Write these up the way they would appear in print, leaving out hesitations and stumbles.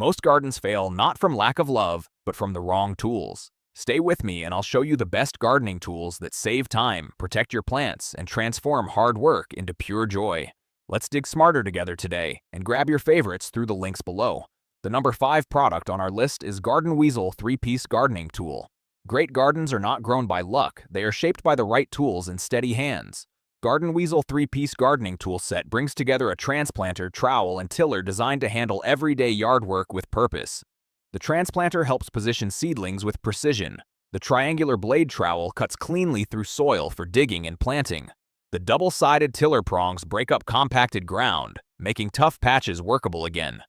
Most gardens fail not from lack of love, but from the wrong tools. Stay with me and I'll show you the best gardening tools that save time, protect your plants, and transform hard work into pure joy. Let's dig smarter together today and grab your favorites through the links below. The number 5 product on our list is Garden Weasel 3-piece gardening tool. Great gardens are not grown by luck, they are shaped by the right tools and steady hands. Garden Weasel 3-piece gardening tool set brings together a transplanter, trowel, and tiller designed to handle everyday yard work with purpose. The transplanter helps position seedlings with precision. The triangular blade trowel cuts cleanly through soil for digging and planting. The double-sided tiller prongs break up compacted ground, making tough patches workable again.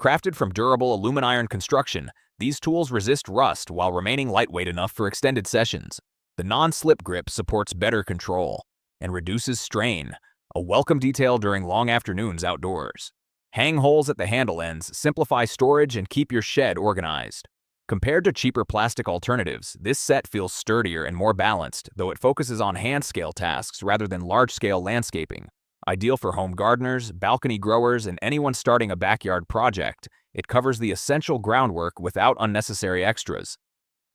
Crafted from durable aluminum iron construction, these tools resist rust while remaining lightweight enough for extended sessions. The non-slip grip supports better control and reduces strain, a welcome detail during long afternoons outdoors. Hang holes at the handle ends simplify storage and keep your shed organized. Compared to cheaper plastic alternatives, this set feels sturdier and more balanced, though it focuses on hand-scale tasks rather than large-scale landscaping. Ideal for home gardeners, balcony growers, and anyone starting a backyard project, it covers the essential groundwork without unnecessary extras.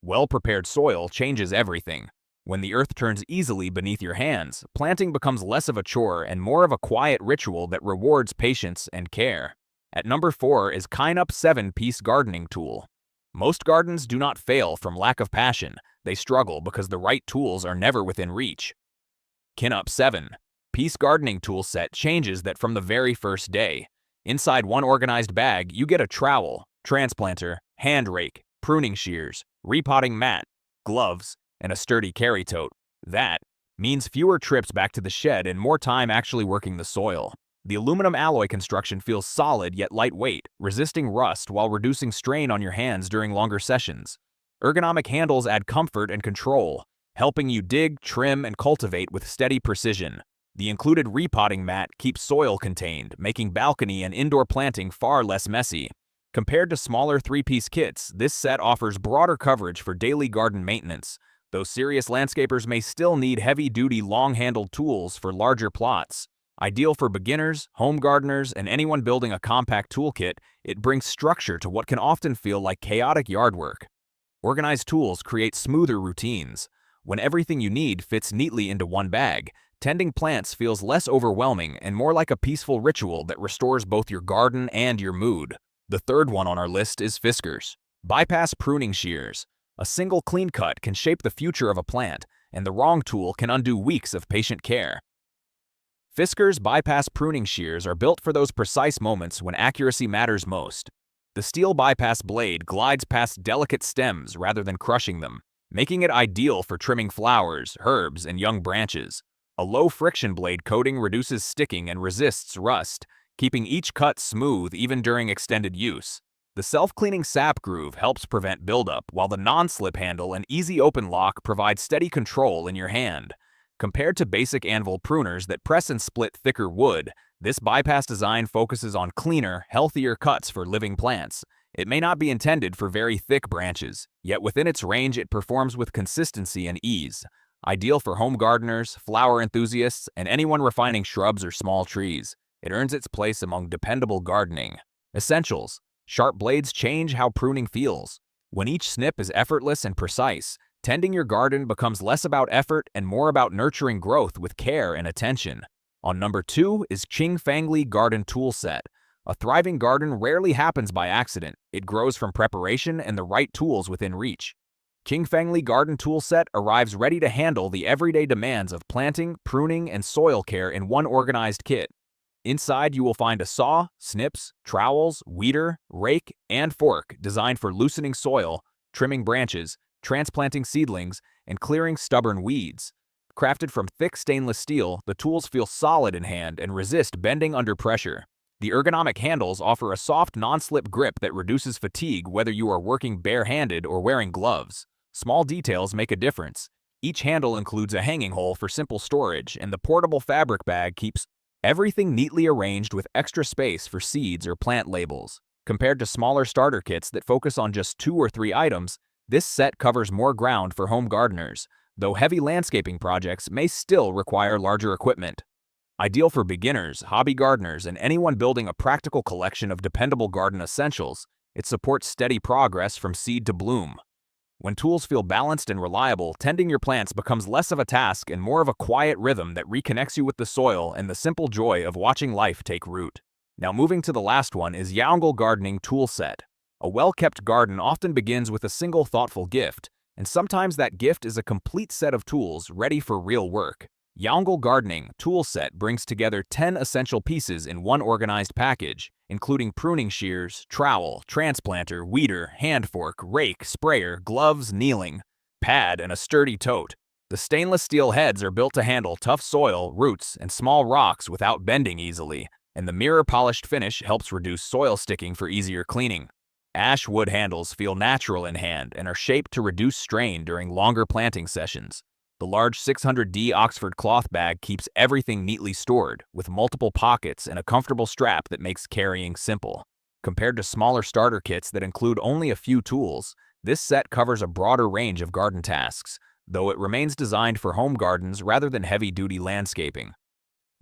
Well-prepared soil changes everything. When the earth turns easily beneath your hands, planting becomes less of a chore and more of a quiet ritual that rewards patience and care. At number 4 is Kynup 7-piece gardening tool. Most gardens do not fail from lack of passion, they struggle because the right tools are never within reach. Kynup 7-piece gardening tool set changes that from the very first day. Inside one organized bag, you get a trowel, transplanter, hand rake, pruning shears, repotting mat, gloves, and a sturdy carry tote. That means fewer trips back to the shed and more time actually working the soil. The aluminum alloy construction feels solid yet lightweight, resisting rust while reducing strain on your hands during longer sessions. Ergonomic handles add comfort and control, helping you dig, trim, and cultivate with steady precision. The included repotting mat keeps soil contained, making balcony and indoor planting far less messy. Compared to smaller 3-piece kits, this set offers broader coverage for daily garden maintenance, though serious landscapers may still need heavy-duty, long-handled tools for larger plots. Ideal for beginners, home gardeners, and anyone building a compact toolkit, it brings structure to what can often feel like chaotic yard work. Organized tools create smoother routines. When everything you need fits neatly into one bag, tending plants feels less overwhelming and more like a peaceful ritual that restores both your garden and your mood. The third one on our list is Fiskars Bypass Pruning Shears. A single clean cut can shape the future of a plant, and the wrong tool can undo weeks of patient care. Fiskars Bypass Pruning Shears are built for those precise moments when accuracy matters most. The steel bypass blade glides past delicate stems rather than crushing them, making it ideal for trimming flowers, herbs, and young branches. A low-friction blade coating reduces sticking and resists rust, keeping each cut smooth even during extended use. The self-cleaning sap groove helps prevent buildup, while the non-slip handle and easy open lock provide steady control in your hand. Compared to basic anvil pruners that press and split thicker wood, this bypass design focuses on cleaner, healthier cuts for living plants. It may not be intended for very thick branches, yet within its range it performs with consistency and ease. Ideal for home gardeners, flower enthusiasts, and anyone refining shrubs or small trees. It earns its place among dependable gardening essentials. Sharp blades change how pruning feels. When each snip is effortless and precise, tending your garden becomes less about effort and more about nurturing growth with care and attention. On number 2 is QINGFANGLI Garden Tool Set. A thriving garden rarely happens by accident. It grows from preparation and the right tools within reach. QINGFANGLI Garden Tool Set arrives ready to handle the everyday demands of planting, pruning, and soil care in one organized kit. Inside, you will find a saw, snips, trowels, weeder, rake, and fork designed for loosening soil, trimming branches, transplanting seedlings, and clearing stubborn weeds. Crafted from thick stainless steel, the tools feel solid in hand and resist bending under pressure. The ergonomic handles offer a soft, non-slip grip that reduces fatigue whether you are working bare-handed or wearing gloves. Small details make a difference. Each handle includes a hanging hole for simple storage, and the portable fabric bag keeps everything neatly arranged with extra space for seeds or plant labels. Compared to smaller starter kits that focus on just 2 or 3 items, this set covers more ground for home gardeners, though heavy landscaping projects may still require larger equipment. Ideal for beginners, hobby gardeners, and anyone building a practical collection of dependable garden essentials, It supports steady progress from seed to bloom. When tools feel balanced and reliable, tending your plants becomes less of a task and more of a quiet rhythm that reconnects you with the soil and the simple joy of watching life take root. Now moving to the last one is YAUNGEL Gardening Tool Set. A well-kept garden often begins with a single thoughtful gift, and sometimes that gift is a complete set of tools ready for real work. YAUNGEL Gardening Tool Set brings together 10 essential pieces in one organized package, including pruning shears, trowel, transplanter, weeder, hand fork, rake, sprayer, gloves, kneeling, pad, and a sturdy tote. The stainless steel heads are built to handle tough soil, roots, and small rocks without bending easily, and the mirror-polished finish helps reduce soil sticking for easier cleaning. Ash wood handles feel natural in hand and are shaped to reduce strain during longer planting sessions. The large 600D Oxford cloth bag keeps everything neatly stored, with multiple pockets and a comfortable strap that makes carrying simple. Compared to smaller starter kits that include only a few tools, this set covers a broader range of garden tasks, though it remains designed for home gardens rather than heavy-duty landscaping.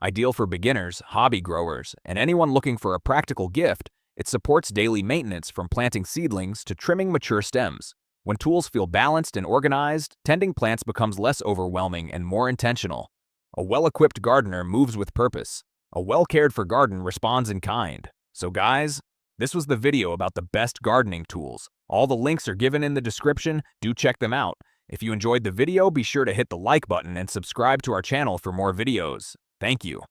Ideal for beginners, hobby growers, and anyone looking for a practical gift, it supports daily maintenance from planting seedlings to trimming mature stems. When tools feel balanced and organized, tending plants becomes less overwhelming and more intentional. A well-equipped gardener moves with purpose. A well-cared-for garden responds in kind. So guys, this was the video about the best gardening tools. All the links are given in the description. Do check them out. If you enjoyed the video, be sure to hit the like button and subscribe to our channel for more videos. Thank you.